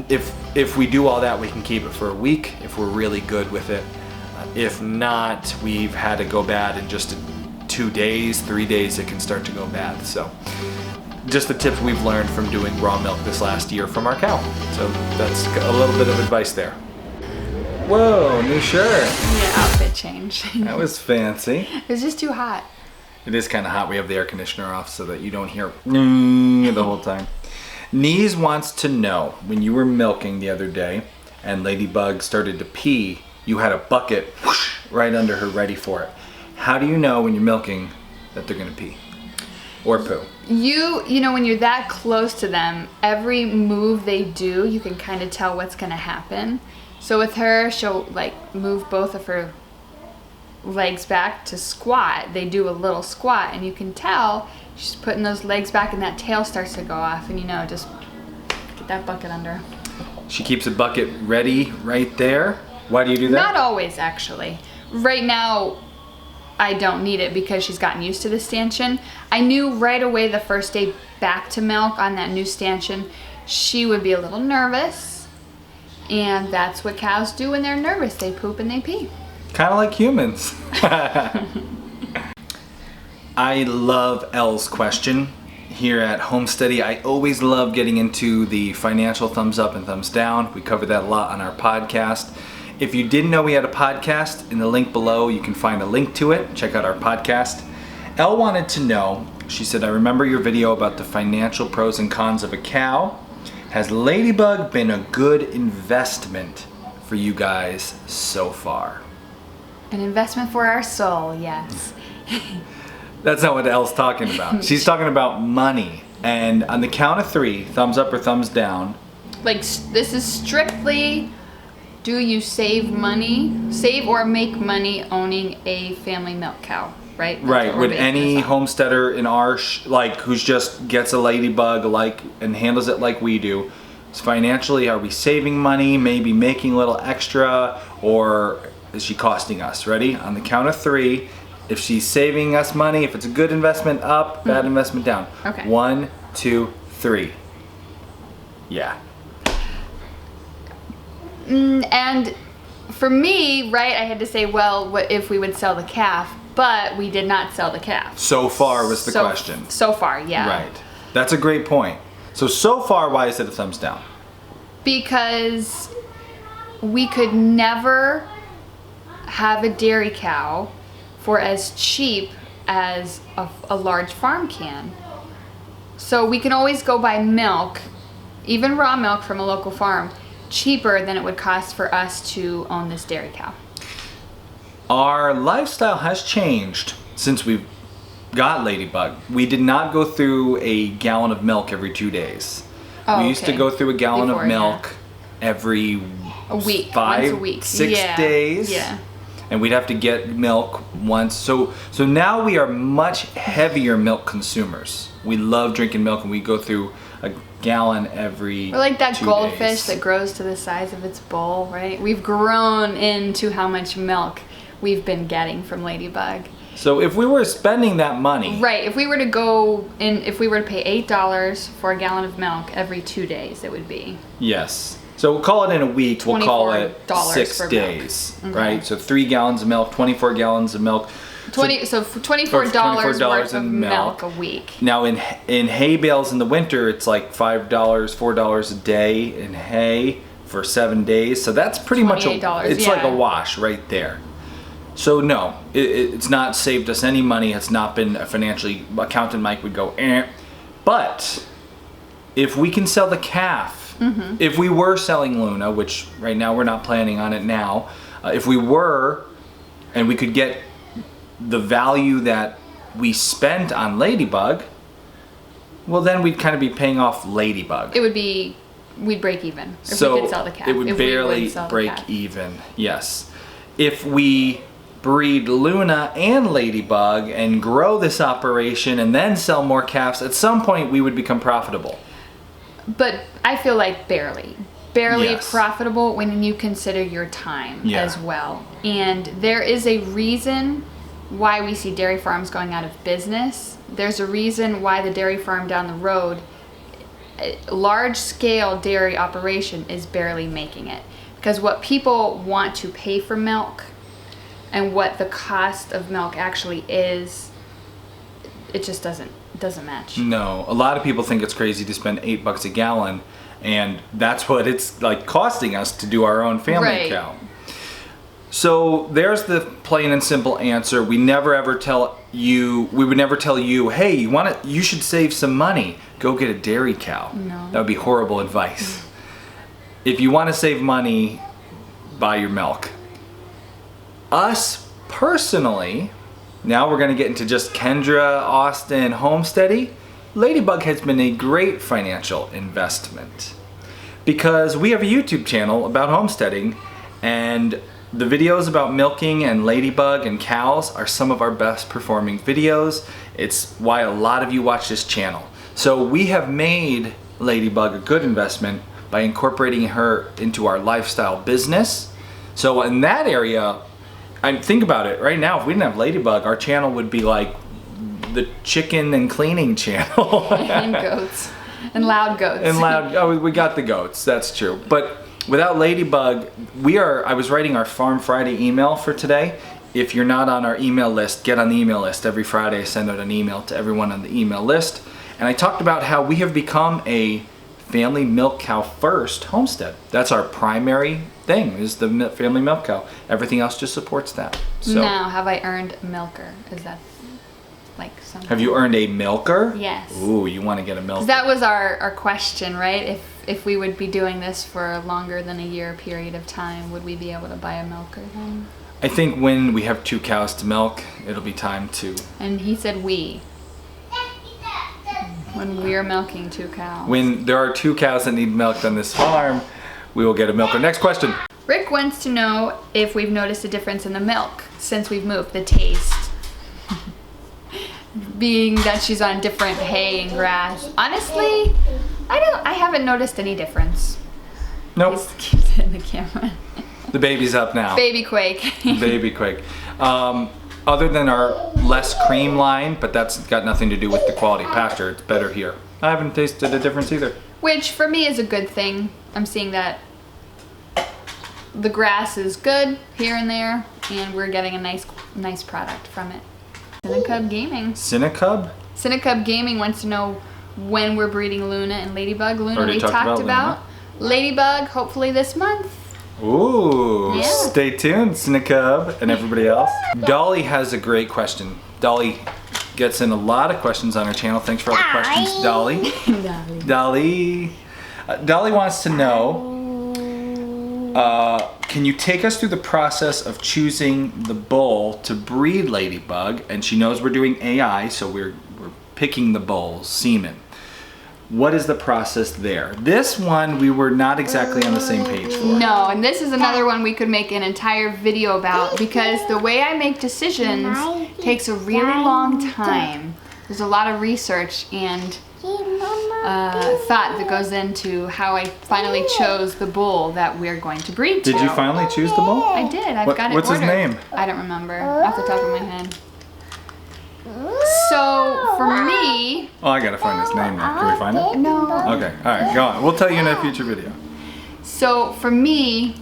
If we do all that, we can keep it for a week if we're really good with it. If not, we've had to go bad in just 2 days, 3 days, it can start to go bad. So just the tips we've learned from doing raw milk this last year from our cow. So that's a little bit of advice there. Whoa, new shirt. Yeah, outfit change. That was fancy. It was just too hot. It is kind of hot. We have the air conditioner off so that you don't hear the whole time. Knees wants to know, when you were milking the other day and Ladybug started to pee, you had a bucket whoosh, right under her ready for it. How do you know when you're milking that they're gonna pee or poo? You know, when you're that close to them, every move they do, you can kind of tell what's gonna happen. So with her, she'll like move both of her legs back to squat. They do a little squat and you can tell she's putting those legs back and that tail starts to go off, and you know, just get that bucket under. She keeps a bucket ready right there. Why do you do that? Not always, actually. Right now, I don't need it because she's gotten used to the stanchion. I knew right away the first day back to milk on that new stanchion, she would be a little nervous. And that's what cows do when they're nervous. They poop and they pee. Kind of like humans. I love Elle's question here at Homesteady. I always love getting into the financial thumbs up and thumbs down. We cover that a lot on our podcast. If you didn't know we had a podcast, in the link below you can find a link to it. Check out our podcast. Elle wanted to know, she said, I remember your video about the financial pros and cons of a cow. Has Ladybug been a good investment for you guys so far? An investment for our soul, yes. That's not what Elle's talking about. She's talking about money. And on the count of 3, thumbs up or thumbs down. Like, this is strictly, do you save or make money owning a family milk cow, right? That's right. Would any homesteader in our, who just gets a Ladybug and handles it like we do, financially, are we saving money, maybe making a little extra, or is she costing us? Ready? On the count of 3, if she's saving us money, if it's a good investment up, bad investment down. Okay. 1, 2, 3. Yeah. And for me, right, I had to say, well, what if we would sell the calf? But we did not sell the calf. So far was the question. So far, yeah. Right. That's a great point. So far, why is it a thumbs down? Because we could never have a dairy cow for as cheap as a large farm can. So we can always go buy milk, even raw milk from a local farm, cheaper than it would cost for us to own this dairy cow. Our lifestyle has changed since we've got Ladybug. We did not go through a gallon of milk every 2 days. We used to go through a gallon of milk every a week, 5, once a week. 6 days. Yeah. And we'd have to get milk once. So now we are much heavier milk consumers. We love drinking milk, and we go through a gallon every We're like that 2 goldfish days. that grows to the size of its bowl, right? We've grown into how much milk we've been getting from Ladybug. So if we were spending that money, right, if we were to go in, if we were to pay $8 for a gallon of milk every 2 days, it would be. Yes. So we'll call it in a week, we'll call it $24 6 for days, milk. right? So 3 gallons of milk, 24 gallons of milk. So $24 worth of milk a week. Now in hay bales in the winter, it's like $5, $4 a day in hay for 7 days. So that's pretty much it's like a wash right there. So no, it's not saved us any money. It's not been financially, accountant Mike would go, eh. But if we can sell the calf, if we were selling Luna, which right now we're not planning on it now, if we were, and we could get the value that we spent on Ladybug, well then we'd kind of be paying off Ladybug. It would be, we'd break even if we could sell the calf. It would barely break even, yes. If we breed Luna and Ladybug and grow this operation and then sell more calves, at some point we would become profitable. But I feel like barely profitable when you consider your time as well. And there is a reason why we see dairy farms going out of business. There's a reason why the dairy farm down the road, large scale dairy operation, is barely making it. Because what people want to pay for milk and what the cost of milk actually is, it just doesn't match. No, a lot of people think it's crazy to spend $8 a gallon, and that's what it's like costing us to do our own family cow. So there's the plain and simple answer. We never ever tell you, we would never tell you, hey, you should save some money. Go get a dairy cow. No. That would be horrible advice. If you want to save money, buy your milk. Us personally, now we're going to get into just Kendra, Austin, Homesteady. Ladybug has been a great financial investment because we have a YouTube channel about homesteading, and the videos about milking and Ladybug and cows are some of our best performing videos. It's why a lot of you watch this channel. So we have made Ladybug a good investment by incorporating her into our lifestyle business. So in that area, think about it, right now if we didn't have Ladybug, our channel would be like the chicken and cleaning channel. And goats. And loud goats. And loud, we got the goats, that's true. But without Ladybug, I was writing our Farm Friday email for today. If you're not on our email list, get on the email list. Every Friday I send out an email to everyone on the email list. And I talked about how we have become a family milk cow first homestead. That's our primary thing, is the family milk cow. Everything else just supports that. So, now, have I earned milker? Is that like something? have you earned a milker? Yes. Ooh, you want to get a milker. That was our question, right? If we would be doing this for longer than a year period of time, would we be able to buy a milker then? I think when we have 2 cows to milk, it'll be time to. And he said we. When we're milking 2 cows. When there are 2 cows that need milked on this farm, we will get a milker. Next question. Rick wants to know if we've noticed a difference in the milk since we've moved, the taste. Being that she's on different hay and grass. Honestly, I haven't noticed any difference. Nope. He keeps it in the camera. The baby's up now. Baby Quake. Baby Quake. Other than our less cream line, but that's got nothing to do with the quality of pasture. It's better here. I haven't tasted a difference either. Which for me is a good thing. I'm seeing that the grass is good here and there, and we're getting a nice product from it. Cinecub Gaming. Cinecub Gaming wants to know when we're breeding Luna and Ladybug. Luna we talked about. Ladybug hopefully this month. Ooh, yeah. Stay tuned, Cinecub and everybody else. Dolly has a great question. Dolly gets in a lot of questions on her channel. Thanks for all the questions, Dolly. Dolly wants to know, can you take us through the process of choosing the bull to breed Ladybug? And she knows we're doing AI, so we're picking the bull's semen. What is the process there? This one we were not exactly on the same page for. No, and this is another one we could make an entire video about because the way I make decisions takes a really long time. There's a lot of research and thought that goes into how I finally chose the bull that we're going to breed to. Did you finally choose the bull? I did. I've got it What's ordered. his name? I don't remember off the top of my head. So for me... Oh, I gotta find his name now. Can we find it? No. Okay, alright, go on. We'll tell you in a future video. So for me,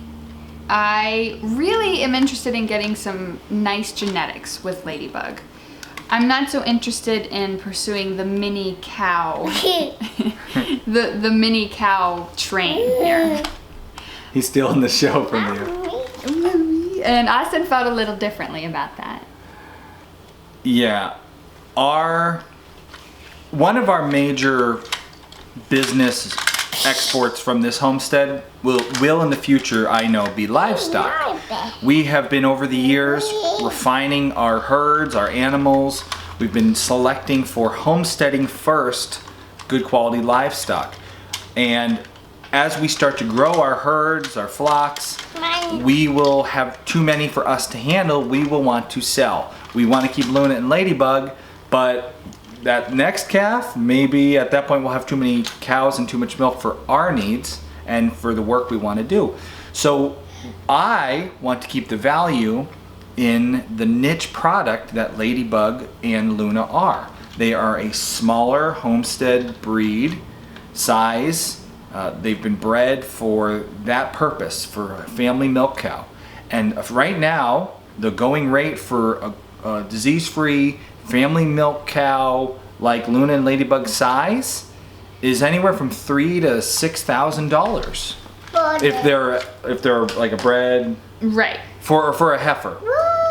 I really am interested in getting some nice genetics with Ladybug. I'm not so interested in pursuing the mini cow, the mini cow train here. He's stealing the show from you. And Austin felt a little differently about that. Yeah, one of our major business exports from this homestead will in the future, I know, be livestock. We have been over the years refining our herds, our animals. We've been selecting for homesteading first, good quality livestock. And as we start to grow our herds, our flocks, we will have too many for us to handle. We will want to sell. We want to keep Luna and Ladybug, but that next calf, maybe at that point we'll have too many cows and too much milk for our needs and for the work we want to do. So I want to keep the value in the niche product that Ladybug and Luna are. They are a smaller homestead breed size. They've been bred for that purpose, for a family milk cow. And right now, the going rate for a disease-free family milk cow like Luna and Ladybug size is anywhere from $3,000 to $6,000 if they're like a bred Right. for a heifer.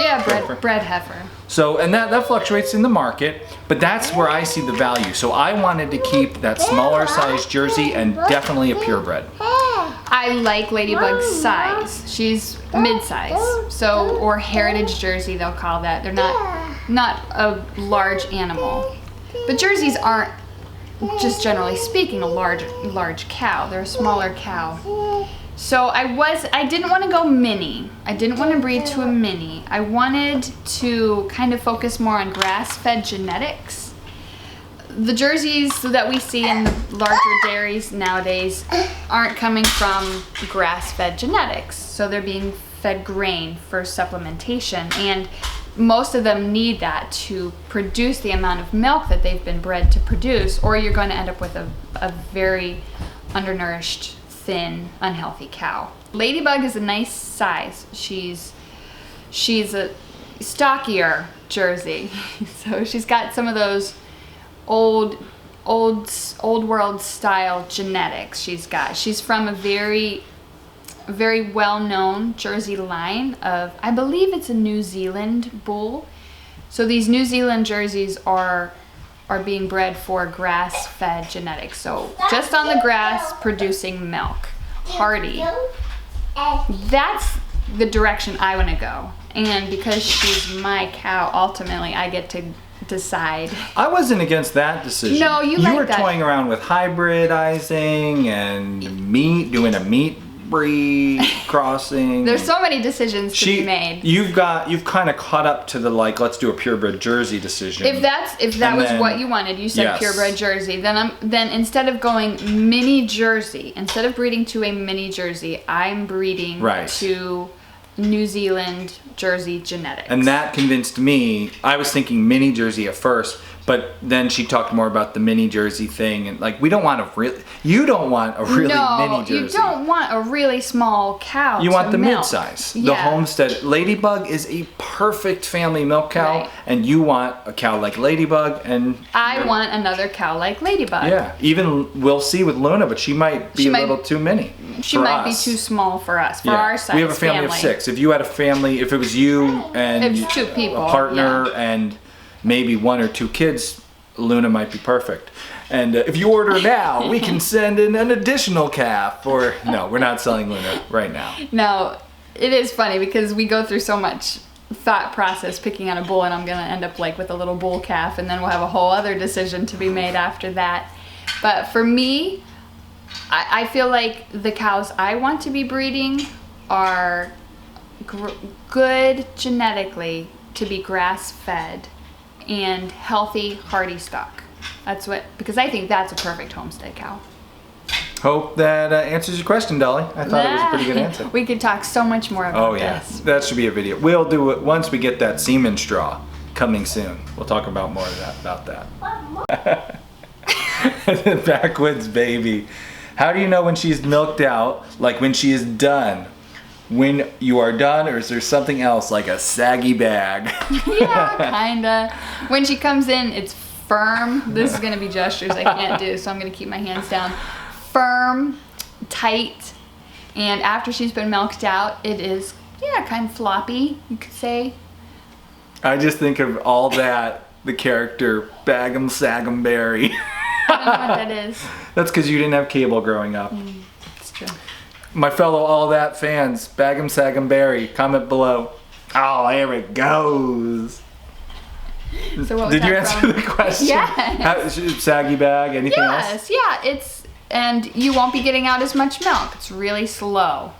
Yeah, bred heifer. So, and that fluctuates in the market, but that's where I see the value. So I wanted to keep that smaller size Jersey and definitely a purebred. I like Ladybug's size. She's mid-size, so, or heritage Jersey they'll call that. They're not a large animal. But Jerseys aren't, just generally speaking, a large cow. They're a smaller cow. So I didn't want to go mini. I didn't want to breed to a mini. I wanted to kind of focus more on grass-fed genetics. The Jerseys that we see in the larger dairies nowadays aren't coming from grass-fed genetics. So they're being fed grain for supplementation, and most of them need that to produce the amount of milk that they've been bred to produce, or you're going to end up with a very undernourished, thin, unhealthy cow. Ladybug is a nice size. She's a stockier Jersey. So she's got some of those old world style genetics she's from a very well-known Jersey line of, I believe it's a New Zealand bull. So these New Zealand Jerseys are being bred for grass-fed genetics. So just on the grass, producing milk, hardy. That's the direction I want to go. And because she's my cow, ultimately I get to decide. I wasn't against that decision. No, you were like that. Toying around with hybridizing and doing a meat breed crossing. There's so many decisions to be made. You've kind of caught up to the let's do a purebred Jersey decision. If that was what you wanted, you said yes. Purebred Jersey. Then instead of going mini Jersey, instead of breeding to a mini Jersey, I'm breeding to New Zealand Jersey genetics. And that convinced me. I was thinking mini Jersey at first, but then she talked more about the mini Jersey thing, and you don't want a really mini Jersey. You don't want a really small cow. You want the milk. mid-size. Yeah. The Homestead Ladybug is a perfect family milk cow, and you want a cow like Ladybug, and I want another cow like Ladybug. Yeah, even we'll see with Luna, but she might be a little too mini. She might be too small for us, for our size. We have a family of 6. If you had a family, if it was you and it's 2 people, a partner and maybe 1 or 2 kids, Luna might be perfect. And if you order now, we can send in an additional calf. Or no, we're not selling Luna right now. No, it is funny because we go through so much thought process picking out a bull, and I'm gonna end up with a little bull calf, and then we'll have a whole other decision to be made after that. But for me, I feel like the cows I want to be breeding are good genetically to be grass-fed and healthy, hardy stock. Because I think that's a perfect homestead cow. Hope that answers your question, Dolly. I thought it was a pretty good answer. We could talk so much more about this. That should be a video. We'll do it once we get that semen straw coming soon. We'll talk about more about that. Backwoods baby. How do you know when she's milked out, like when she is done? When you are done, or is there something else like a saggy bag? Yeah, kinda. When she comes in, it's firm. This is gonna be gestures I can't do, so I'm gonna keep my hands down. Firm, tight, and after she's been milked out, it is, kind of floppy, you could say. I just think of all that, the character Bag'em Sag'em Berry. I don't know what that is. That's because you didn't have cable growing up. It's true. My fellow All That fans, Bag'em Sag'em Berry, comment below. Oh, here it goes. So what was Did you that answer from? the question? Yes. Saggy bag, anything else? Yes, and you won't be getting out as much milk. It's really slow.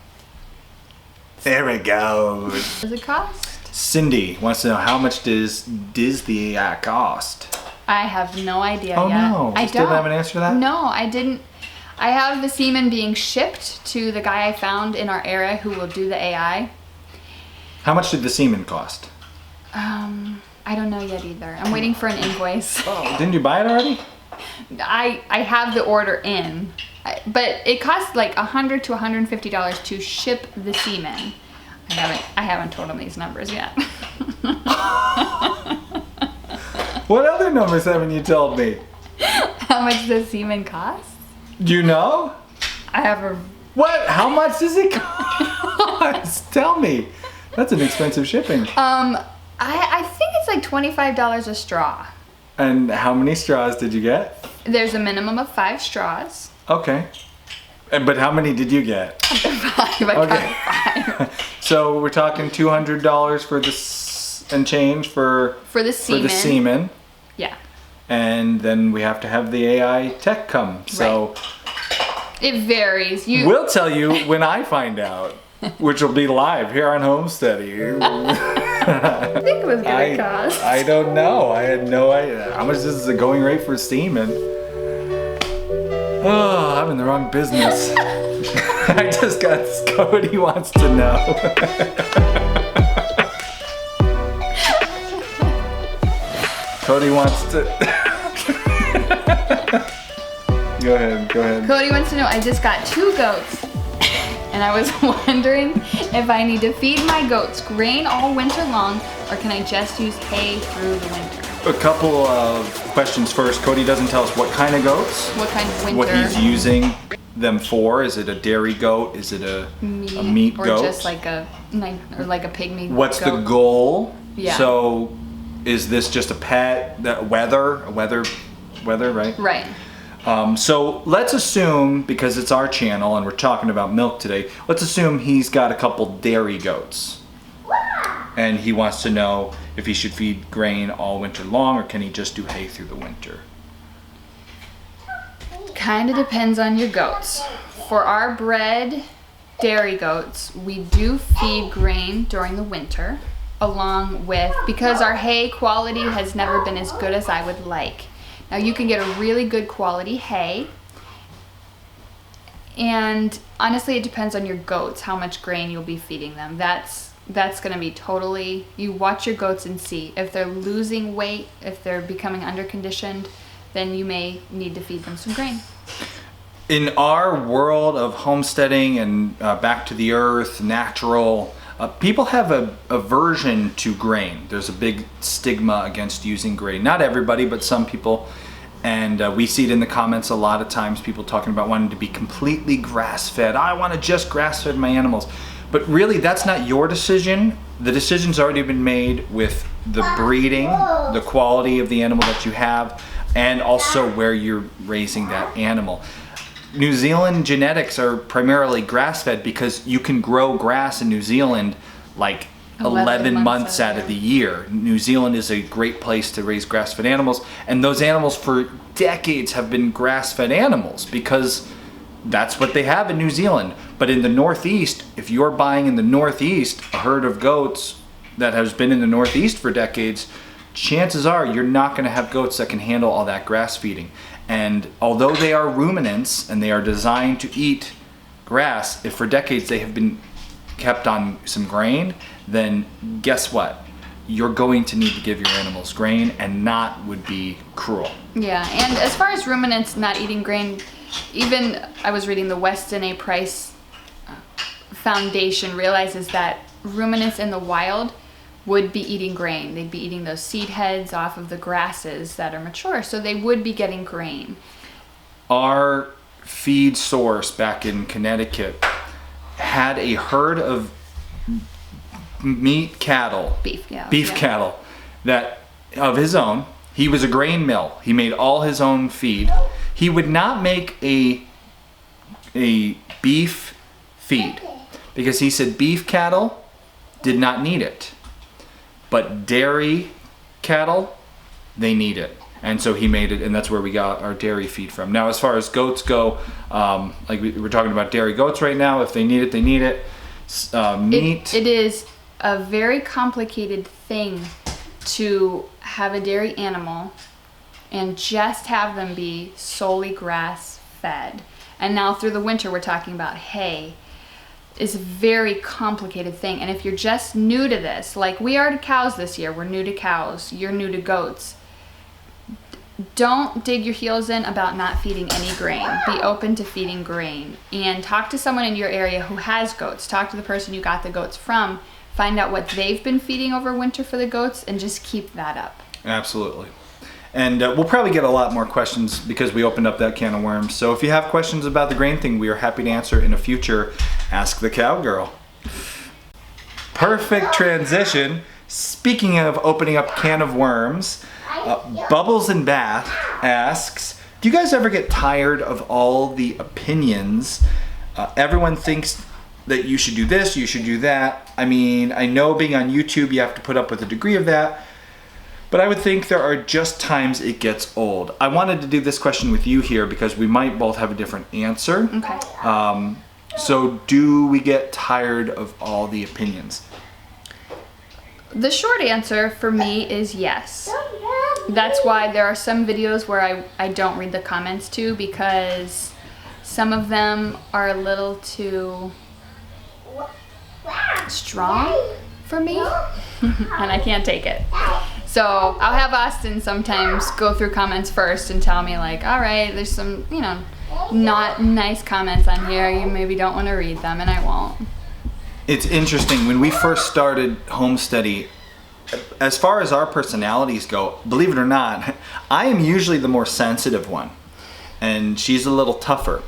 There it goes. What does it cost? Cindy wants to know, how much does the cost? I have no idea yet. Oh no, I still have an answer to that? No, I didn't. I have the semen being shipped to the guy I found in our area who will do the AI. How much did the semen cost? I don't know yet either. I'm waiting for an invoice. Oh, didn't you buy it already? I have the order in, but it costs like $100 to $150 to ship the semen. I haven't told him these numbers yet. What other numbers haven't you told me? How much does semen cost? Do you know? I have a... What? How much does it cost? Tell me. That's an expensive shipping. I think it's like $25 a straw. And how many straws did you get? There's a minimum of 5 straws. Okay. But how many did you get? 5. I got 5. So we're talking $200 for and change for the semen. For the semen. Yeah. And then we have to have the AI tech come. So it varies. We'll tell you when I find out, which will be live here on Homesteady. I think it was gonna cost. I don't know. I had no idea. How much is the going rate for semen? Oh, I'm in the wrong business. I just got Cody wants to know. Cody wants to. Go ahead. Cody wants to know, I just got 2 goats. And I was wondering if I need to feed my goats grain all winter long, or can I just use hay through the winter? A couple of questions first. Cody doesn't tell us what kind of goats. What kind of winter? What he's using them for. Is it a dairy goat? Is it a meat goat? Or just like a pig meat What's goat? the goal? Yeah. So is this just a pet, weather, right? Right. So let's assume, because it's our channel and we're talking about milk today, let's assume he's got a couple dairy goats. And he wants to know if he should feed grain all winter long, or can he just do hay through the winter? Kind of depends on your goats. For our bred dairy goats, we do feed grain during the winter, along with, because our hay quality has never been as good as I would like. Now you can get a really good quality hay, and honestly it depends on your goats how much grain you'll be feeding them. That's going to be totally, you watch your goats and see. If they're losing weight, if they're becoming underconditioned, then you may need to feed them some grain. In our world of homesteading and back to the earth, natural, people have a aversion to grain. There's a big stigma against using grain. Not everybody, but some people. And we see it in the comments a lot of times, people talking about wanting to be completely grass-fed. I want to just grass-fed my animals. But really, that's not your decision. The decision's already been made with the breeding, the quality of the animal that you have, and also where you're raising that animal. New Zealand genetics are primarily grass-fed because you can grow grass in New Zealand like 11 months out of the year. New Zealand is a great place to raise grass-fed animals, and those animals for decades have been grass-fed animals because that's what they have in New Zealand. But in the Northeast, if you're buying in the Northeast a herd of goats that has been in the Northeast for decades, chances are you're not going to have goats that can handle all that grass feeding. And although they are ruminants and they are designed to eat grass, if for decades they have been kept on some grain, then guess what? You're going to need to give your animals grain, and not would be cruel. Yeah, and as far as ruminants not eating grain, even I was reading the Weston A. Price Foundation realizes that ruminants in the wild would be eating grain. They'd be eating those seed heads off of the grasses that are mature, so they would be getting grain. Our feed source back in Connecticut had a herd of beef cattle that of his own. He was a grain mill. He made all his own feed. He would not make a beef feed because he said beef cattle did not need it, but dairy cattle, they need it. And so he made it, and that's where we got our dairy feed from. Now, as far as goats go, like we're talking about dairy goats right now. If they need it, they need it. Meat. It is a very complicated thing to have a dairy animal and just have them be solely grass fed. And now through the winter, we're talking about hay. Is a very complicated thing. And if you're just new to this, like we are to cows this year, we're new to cows, you're new to goats. don't dig your heels in about not feeding any grain. Be open to feeding grain. And talk to someone in your area who has goats. Talk to the person you got the goats from. Find out what they've been feeding over winter for the goats and just keep that up. Absolutely. And we'll probably get a lot more questions because we opened up that can of worms. So if you have questions about the grain thing, we are happy to answer in a future Ask the Cowgirl. Perfect transition. Speaking of opening up can of worms, Bubbles in Bath asks, do you guys ever get tired of all the opinions? Everyone thinks that you should do this, you should do that. I mean, I know being on YouTube, you have to put up with a degree of that. But I would think there are just times it gets old. I wanted to do this question with you here because we might both have a different answer. Okay. So do we get tired of all the opinions? The short answer for me is yes. That's why there are some videos where I don't read the comments to, because some of them are a little too strong for me and I can't take it. So I'll have Austin sometimes go through comments first and tell me like, all right, there's some, you know, not nice comments on here. You maybe don't want to read them, and I won't. It's interesting. When we first started Homesteady, as far as our personalities go, believe it or not, I am usually the more sensitive one. And she's a little tougher.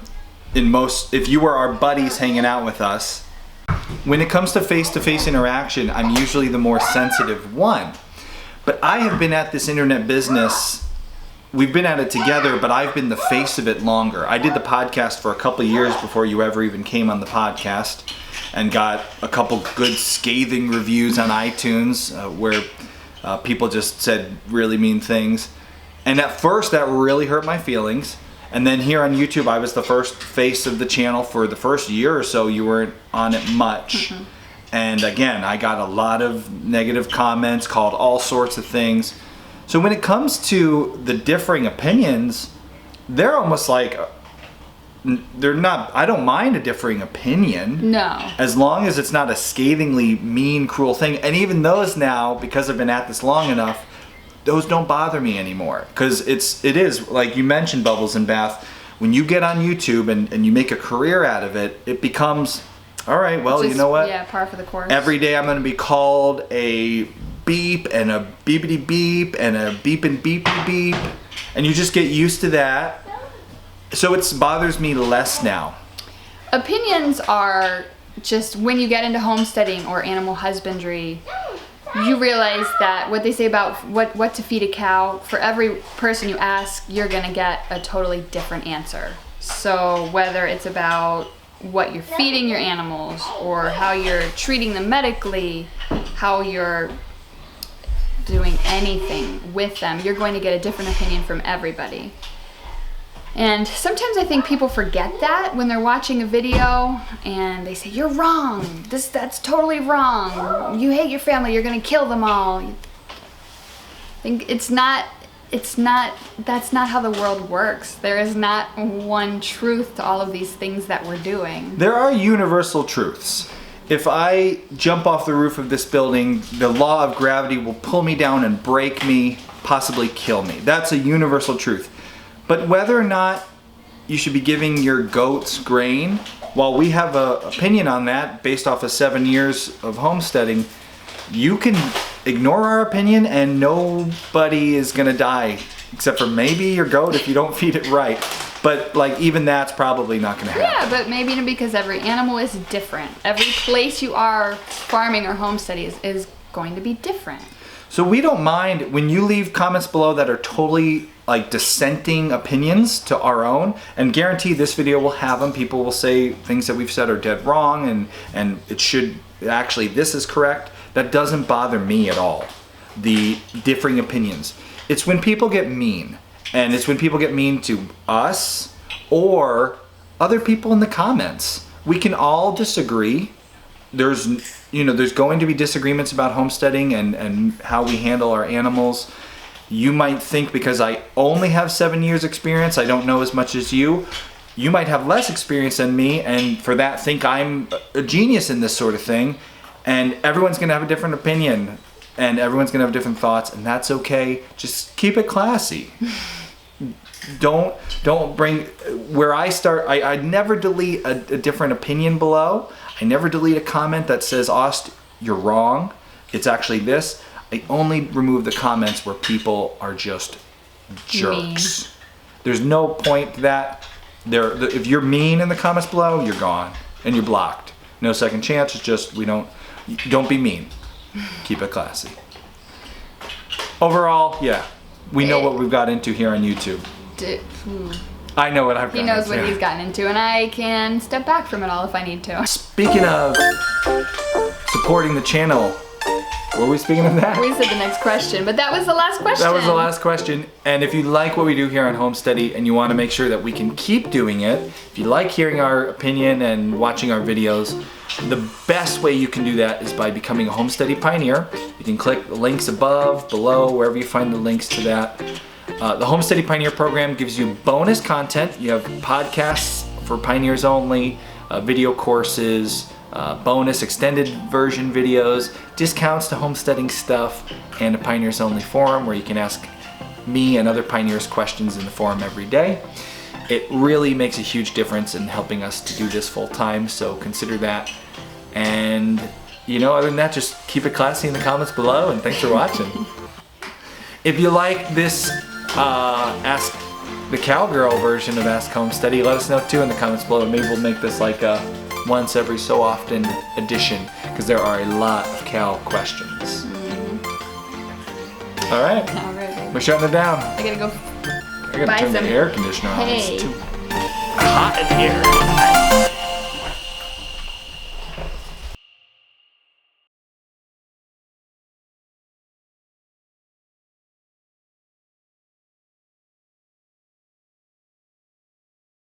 If you were our buddies hanging out with us, when it comes to face-to-face interaction, I'm usually the more sensitive one. But I have been at this internet business, we've been at it together, but I've been the face of it longer. I did the podcast for a couple of years before you ever even came on the podcast, and got a couple good scathing reviews on iTunes where people just said really mean things. And at first that really hurt my feelings. And then here on YouTube, I was the first face of the channel for the first year or so. You weren't on it much. Mm-hmm. And again, I got a lot of negative comments, called all sorts of things. So when it comes to the differing opinions, they're almost like, they're not, I don't mind a differing opinion. No. As long as it's not a scathingly mean, cruel thing. And even those now, because I've been at this long enough, those don't bother me anymore. Because it is, like you mentioned, Bubbles in Bath, when you get on YouTube and you make a career out of it, it becomes, all right, well, you know what? Yeah, par for the course. Every day I'm going to be called a beep and a beepity beep and a beep and beepy beep. And you just get used to that. So it bothers me less now. Opinions are just, when you get into homesteading or animal husbandry, you realize that what they say about what to feed a cow, for every person you ask, you're gonna get a totally different answer. So whether it's about what you're feeding your animals, or how you're treating them medically, how you're doing anything with them, you're going to get a different opinion from everybody. And sometimes I think people forget that when they're watching a video and they say, you're wrong, that's totally wrong, you hate your family, you're gonna kill them all. I think that's not how the world works. There is not one truth to all of these things that we're doing. There are universal truths. If I jump off the roof of this building, the law of gravity will pull me down and break me, possibly kill me. That's a universal truth. But whether or not you should be giving your goats grain, while we have an opinion on that based off of 7 years of homesteading, you can ignore our opinion and nobody is gonna die, except for maybe your goat if you don't feed it right. But like, even that's probably not gonna happen. Yeah, but maybe because every animal is different. Every place you are farming or homesteading is going to be different. So we don't mind when you leave comments below that are totally like dissenting opinions to our own, and guarantee this video will have them. People will say things that we've said are dead wrong, and it should, actually this is correct. That doesn't bother me at all, the differing opinions. It's when people get mean, and it's when people get mean to us or other people in the comments. We can all disagree. There's going to be disagreements about homesteading and how we handle our animals. You might think because I only have 7 years experience, I don't know as much as you. You might have less experience than me, and for that think I'm a genius in this sort of thing. And everyone's gonna have a different opinion, and everyone's gonna have different thoughts, and that's okay. Just keep it classy. Don't bring, where I start, I never delete a different opinion below. I never delete a comment that says, Aust, you're wrong. It's actually this. I only remove the comments where people are just jerks. Mean. There's no point to that. If you're mean in the comments below, you're gone and you're blocked. No second chance. It's just, don't be mean. Keep it classy. Overall, yeah, we know what we've got into here on YouTube. I know what I've gotten into. He knows what he's gotten into, and I can step back from it all if I need to. Speaking of supporting the channel, what were we speaking of that? We said the next question, but that was the last question. That was the last question. And if you like what we do here on Homesteady and you want to make sure that we can keep doing it, if you like hearing our opinion and watching our videos, the best way you can do that is by becoming a Homesteady Pioneer. You can click the links above, below, wherever you find the links to that. The Homesteady Pioneer program gives you bonus content. You have podcasts for pioneers only, video courses, bonus extended version videos, discounts to homesteading stuff, and a pioneers only forum where you can ask me and other pioneers questions in the forum every day. It really makes a huge difference in helping us to do this full time, so consider that. And other than that, just keep it classy in the comments below, and thanks for watching. If you like this Ask the Cowgirl version of Ask Homesteady, let us know too in the comments below, and maybe we'll make this like a once every so often edition, because there are a lot of cow questions. All right, we're shutting it down. I gotta go I gotta turn the air conditioner on. Hey. It's too hot in here.